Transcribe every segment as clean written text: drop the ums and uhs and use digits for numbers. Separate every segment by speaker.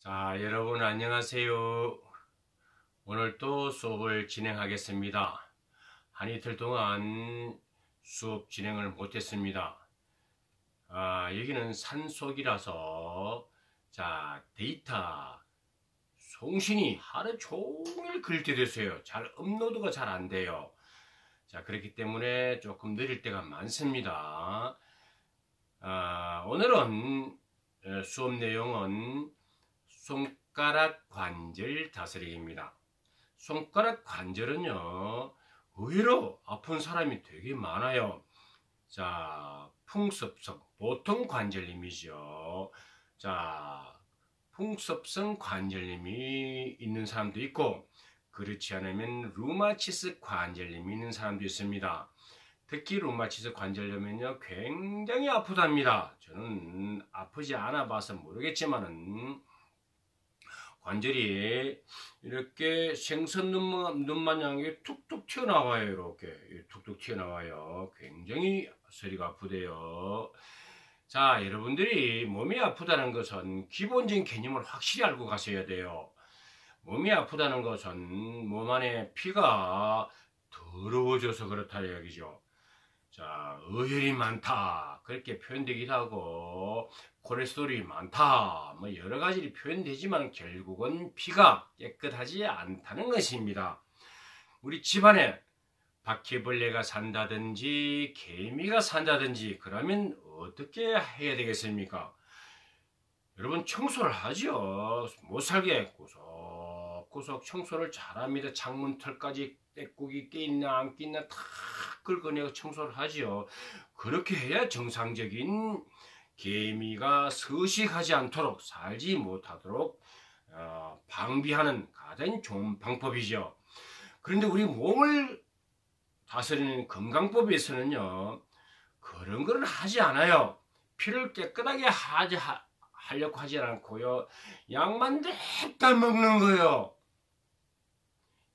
Speaker 1: 자, 여러분 안녕하세요. 오늘 또 수업을 진행하겠습니다. 한 이틀 동안 수업 진행을 못했습니다. 여기는 산속이라서 데이터 송신이 하루 종일 그릴 때 됐어요. 잘 업로드가 잘 안 돼요. 그렇기 때문에 조금 느릴 때가 많습니다. 오늘은 수업 내용은 손가락 관절 다스리기입니다. 손가락 관절은요, 의외로 아픈 사람이 되게 많아요. 풍섭성, 보통 관절염이죠. 풍섭성 관절염이 있는 사람도 있고, 그렇지 않으면 루마티스 관절염이 있는 사람도 있습니다. 특히 루마티스 관절염은요, 굉장히 아프답니다. 저는 아프지 않아 봐서 모르겠지만은, 관절이 이렇게 생선 눈마냥 툭툭 튀어나와요. 이렇게 툭툭 튀어나와요. 굉장히 소리가 아프대요. 여러분들이 몸이 아프다는 것은 기본적인 개념을 확실히 알고 가셔야 돼요. 몸이 아프다는 것은 몸 안에 피가 더러워져서 그렇다 이야기죠. 어혈이 많다 그렇게 표현되기도 하고, 콜레스테롤이 많다 뭐 여러 가지 표현되지만 결국은 피가 깨끗하지 않다는 것입니다. 우리 집안에 바퀴벌레가 산다든지 개미가 산다든지 그러면 어떻게 해야 되겠습니까? 여러분, 청소를 하죠. 못 살게 구석구석 청소를 잘합니다. 창문 털까지 때꾸기 껴있나 안 껴있나 다 긁어내고 청소를 하지요. 그렇게 해야 정상적인 개미가 서식하지 않도록, 살지 못하도록 방비하는 가장 좋은 방법이죠. 그런데 우리 몸을 다스리는 건강법에서는요, 그런 걸 하지 않아요. 피를 깨끗하게 하려고 하지 않고요, 약만 냅다 먹는 거예요.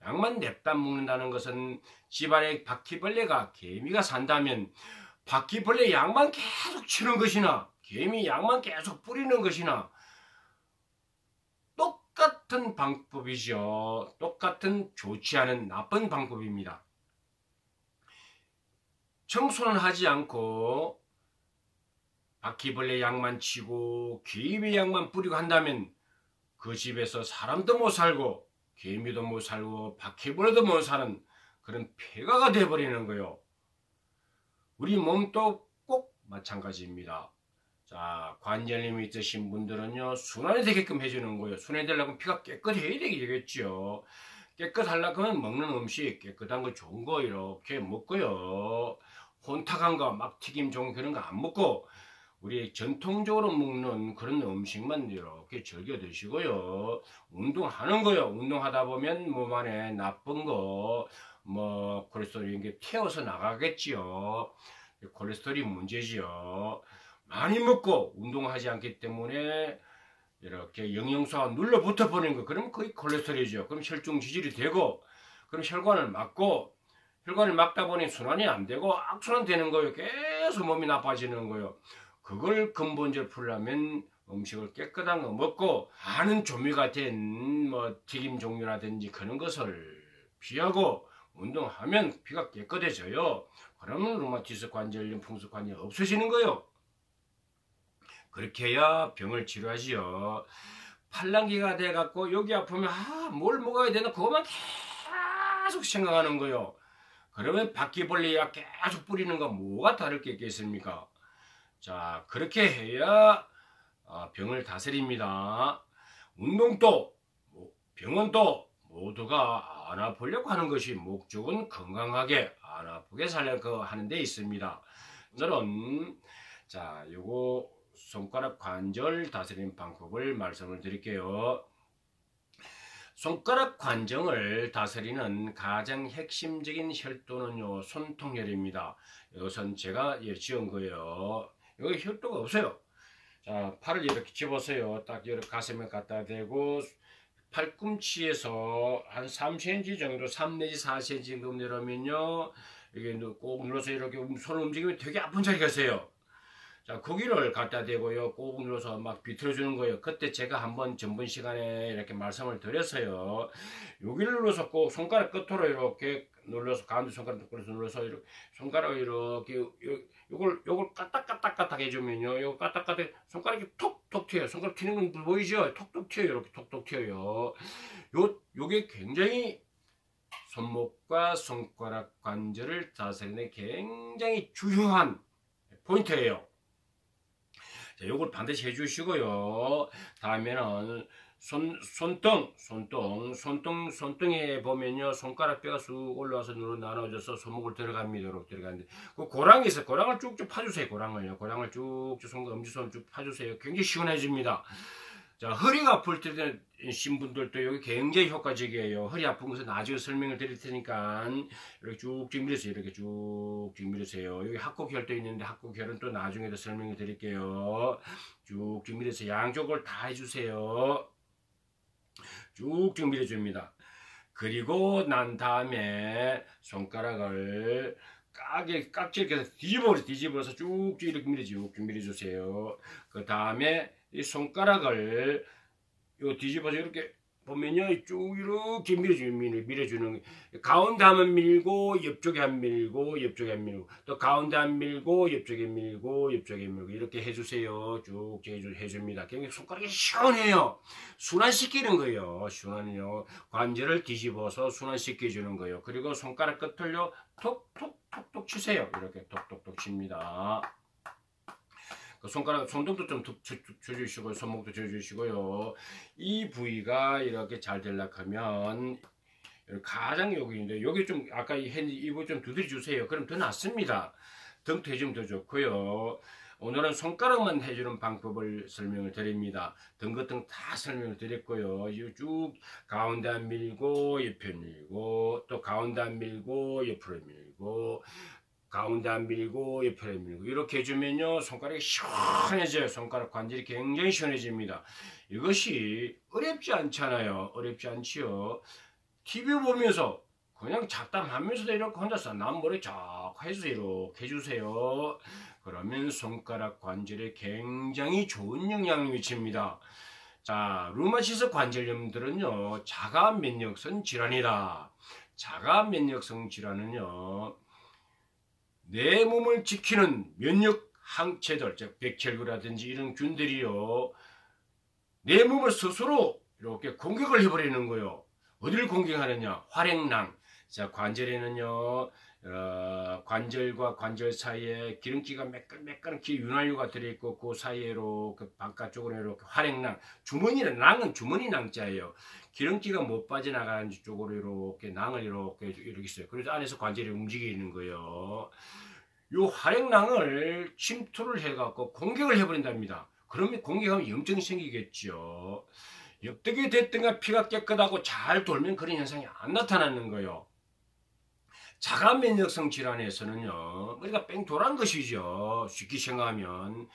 Speaker 1: 약만 냅다 먹는다는 것은 집안에 바퀴벌레가, 개미가 산다면 바퀴벌레 약만 계속 치는 것이나 개미 약만 계속 뿌리는 것이나 똑같은 방법이죠. 똑같은 좋지 않은 나쁜 방법입니다. 청소는 하지 않고 바퀴벌레 약만 치고 개미 약만 뿌리고 한다면 그 집에서 사람도 못 살고 개미도 못 살고 바퀴벌레도 못 사는 그런 폐가가 되어버리는 거예요. 우리 몸도 꼭 마찬가지입니다. 관절염이 있으신 분들은요, 순환이 되게끔 해주는 거예요. 순환이 되려면 피가 깨끗해야 되겠죠. 깨끗하려고 하면 먹는 음식 깨끗한 거 좋은 거 이렇게 먹고요, 혼탁한 거 막 튀김 좋은 그런 거 안 먹고 우리 전통적으로 먹는 그런 음식만 이렇게 즐겨 드시고요, 운동하는 거요. 운동하다 보면 몸 안에 나쁜 거 콜레스테롤 이런 게 태워서 나가겠지요. 콜레스테롤이 문제지요. 많이 먹고 운동하지 않기 때문에 이렇게 영양소가 눌러붙어 버리는 거, 그러면 거의 콜레스테롤이죠. 그럼 혈중 지질이 되고, 그럼 혈관을 막고, 혈관을 막다 보니 순환이 안 되고 악순환 되는 거예요. 계속 몸이 나빠지는 거예요. 그걸 근본적으로 풀려면 음식을 깨끗한 거 먹고, 많은 조미가 된 튀김 종류라든지 그런 것을 피하고 운동하면 피가 깨끗해져요. 그러면 루마티스 관절염, 풍수 관절염 없어지는 거예요. 그렇게 해야 병을 치료하지요. 팔랑귀가 돼갖고 여기 아프면 뭘 먹어야 되나 그것만 계속 생각하는 거예요. 그러면 바퀴벌레 약 계속 뿌리는 거 뭐가 다를 게 있겠습니까? 그렇게 해야 병을 다스립니다. 운동도 병원도 모두가 안 아프려고 하는 것이 목적은 건강하게 안 아프게 살려고 하는 데 있습니다. 오늘은 요거 손가락 관절 다스리는 방법을 말씀을 드릴게요. 손가락 관절을 다스리는 가장 핵심적인 혈도는요, 손통혈입니다. 이것은 제가 지은 거예요. 여기 혈도가 없어요. 팔을 이렇게 집어서요, 딱 이렇게 가슴에 갖다 대고 팔꿈치에서 한 3cm 정도, 3 내지 4cm 정도 내려면요, 이게 꼭 눌러서 이렇게 손을 움직이면 되게 아픈 자리가 있어요. 자, 고기를 갖다 대고요. 꾹 눌러서 막 비틀어주는 거예요. 그때 제가 한번 전번 시간에 이렇게 말씀을 드렸어요. 여기를 눌러서 꼭 손가락 끝으로 이렇게 눌러서, 가운데 손가락 끝으로 눌러서 이렇게 손가락을 이렇게 요걸 까딱까딱 해주면요. 요거 까딱까딱 손가락이 톡톡 튀어요. 손가락 튀는 건 보이죠? 톡톡 튀어요. 이렇게 톡톡 튀어요. 요게 굉장히 손목과 손가락 관절을 다스리는 굉장히 중요한 포인트예요. 자, 요걸 반드시 해주시고요. 다음에는 손등에 보면요. 손가락 뼈가 쑥 올라와서 나눠져서 손목을 들어갑니다. 이렇게 들어가는데, 그 고랑이 있어요. 고랑을 쭉쭉 파주세요. 고랑을 쭉쭉 엄지손 쭉 파주세요. 굉장히 시원해집니다. 자, 허리가 아플 때 신분들도 여기 굉장히 효과적이에요. 허리 아픈 것은 나중에 설명을 드릴 테니까 이렇게 쭉쭉 밀으세요. 이렇게 쭉쭉 밀으세요. 여기 합곡혈도 있는데 합곡혈은 또 나중에도 설명을 드릴게요. 쭉쭉 밀으세요. 양쪽을 다 해주세요. 쭉쭉 밀어줍니다. 그리고 난 다음에 손가락을 깍지를 뒤집어서 쭉쭉 이렇게 밀어주세요. 그 다음에 이 손가락을 뒤집어서 이렇게 보면요, 쭉 이렇게 밀어주는 가운데 한번 밀고 옆쪽에 한 밀고 옆쪽에 한 밀고 또 가운데 한 밀고 옆쪽에 밀고 이렇게 해주세요. 쭉 해줍니다. 굉장히 손가락이 시원해요. 순환시키는 거예요. 순환이요. 관절을 뒤집어서 순환시켜주는 거예요. 그리고 손가락 끝을요 톡톡톡톡 치세요. 이렇게 톡톡톡 칩니다. 손등도 좀 쳐주시고 손목도 쳐주시고요. 이 부위가 이렇게 잘 되려고 하면 가장 여기인데 여기 좀 아까 이 부위 좀 두드려 주세요. 그럼 더 낫습니다. 등도 해주면 더 좋고요. 오늘은 손가락만 해주는 방법을 설명을 드립니다. 등 같은 다 설명을 드렸고요. 쭉 가운데 안 밀고 옆에 밀고 또 가운데 안 밀고 옆으로 밀고 가운데 안 밀고 옆으로 밀고 이렇게 해주면요 손가락이 시원해져요. 손가락 관절이 굉장히 시원해집니다. 이것이 어렵지 않잖아요. 어렵지 않지요. TV 보면서 그냥 잡담하면서도 이렇게 혼자서 남머리 쫙 해서 이렇게 해주세요. 그러면 손가락 관절에 굉장히 좋은 영향을 미칩니다. 자, 류마티스 관절염들은요 자가 면역성 질환이다. 자가 면역성 질환은요 내 몸을 지키는 면역 항체들, 즉 백혈구라든지 이런 균들이요 내 몸을 스스로 이렇게 공격을 해버리는 거예요. 어디를 공격하느냐? 활액낭. 자, 관절에는요 관절과 관절 사이에 기름기가 매끈매끈한 윤활유가 들어있고 그 사이에로 그 바깥쪽으로 이렇게 활액낭, 주머니는 낭은 주머니 낭자예요. 기름기가 못 빠져나가는 쪽으로 이렇게 낭을 이렇게 있어요. 그래서 안에서 관절이 움직이는 거예요. 요 활액낭을 침투를 해갖고 공격을 해버린답니다. 그러면 공격하면 염증이 생기겠죠. 어떻게 됐든가 피가 깨끗하고 잘 돌면 그런 현상이 안 나타나는 거예요. 자가 면역성 질환에서는요, 우리가 뺑 돌아간 것이죠. 쉽게 생각하면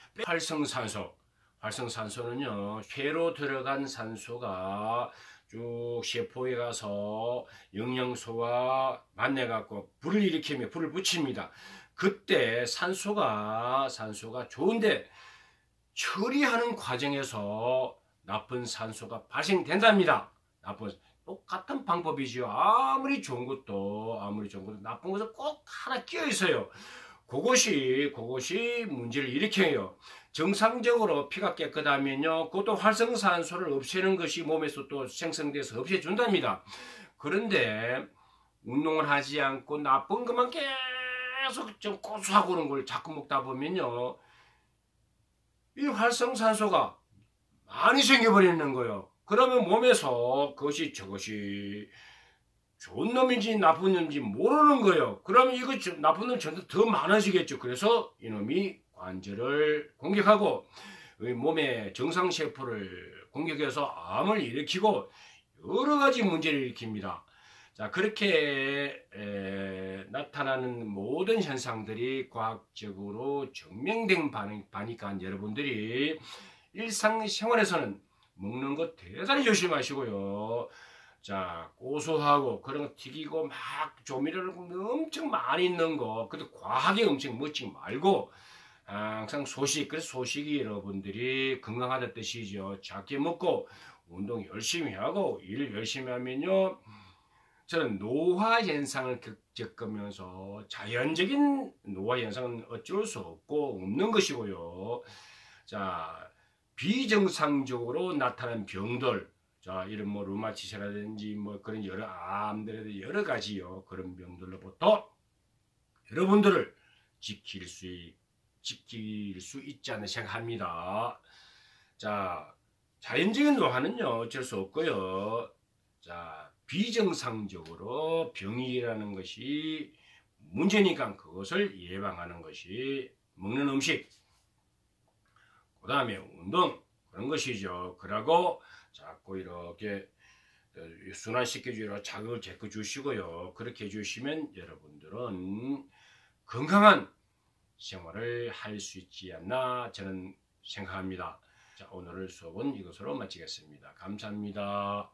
Speaker 1: 활성산소는요, 폐로 들어간 산소가 쭉 세포에 가서 영양소와 만나갖고 불을 일으키며 불을 붙입니다. 그때 산소가 좋은데 처리하는 과정에서 나쁜 산소가 발생된답니다. 똑같은 방법이지요. 아무리 좋은 것도 나쁜 것은 꼭 하나 끼어 있어요. 그것이 문제를 일으켜요. 정상적으로 피가 깨끗하면요, 그것도 활성산소를 없애는 것이 몸에서 또 생성돼서 없애준답니다. 그런데 운동을 하지 않고 나쁜 것만 계속 좀 고수하고 그런 걸 자꾸 먹다 보면요, 이 활성산소가 많이 생겨버리는 거예요. 그러면 몸에서 저것이 좋은 놈인지 나쁜 놈인지 모르는 거예요. 그러면 이거 나쁜 놈 전부 더 많아지겠죠. 그래서 이놈이 관절을 공격하고 몸의 정상세포를 공격해서 암을 일으키고 여러 가지 문제를 일으킵니다. 자, 그렇게 나타나는 모든 현상들이 과학적으로 증명된 바니까 여러분들이 일상생활에서는 먹는 거 대단히 조심하시고요. 자, 고소하고 그런 거 튀기고 막 조미료를 엄청 많이 넣는 거, 그것도 과하게 엄청 먹지 말고, 항상 소식, 그래서 소식이 여러분들이 건강하다는 뜻이죠. 작게 먹고 운동 열심히 하고 일 열심히 하면요. 저는 노화 현상을 겪으면서 자연적인 노화 현상은 어쩔 수 없고 없는 것이고요. 자, 비정상적으로 나타난 병들, 자, 이런 뭐 루마티스라든지 뭐 그런 여러 암들에도 여러 가지요. 그런 병들로부터 여러분들을 지킬 수 있지 않나 생각합니다. 자, 자연적인 노화는요, 어쩔 수 없고요. 자, 비정상적으로 병이라는 것이 문제니까 그것을 예방하는 것이 먹는 음식, 그 다음에 운동, 그런 것이죠. 그러고 자꾸 이렇게 순환시켜주려 자극을 자꾸 주시고요. 그렇게 해주시면 여러분들은 건강한 생활을 할 수 있지 않나 저는 생각합니다. 자, 오늘 수업은 이것으로 마치겠습니다. 감사합니다.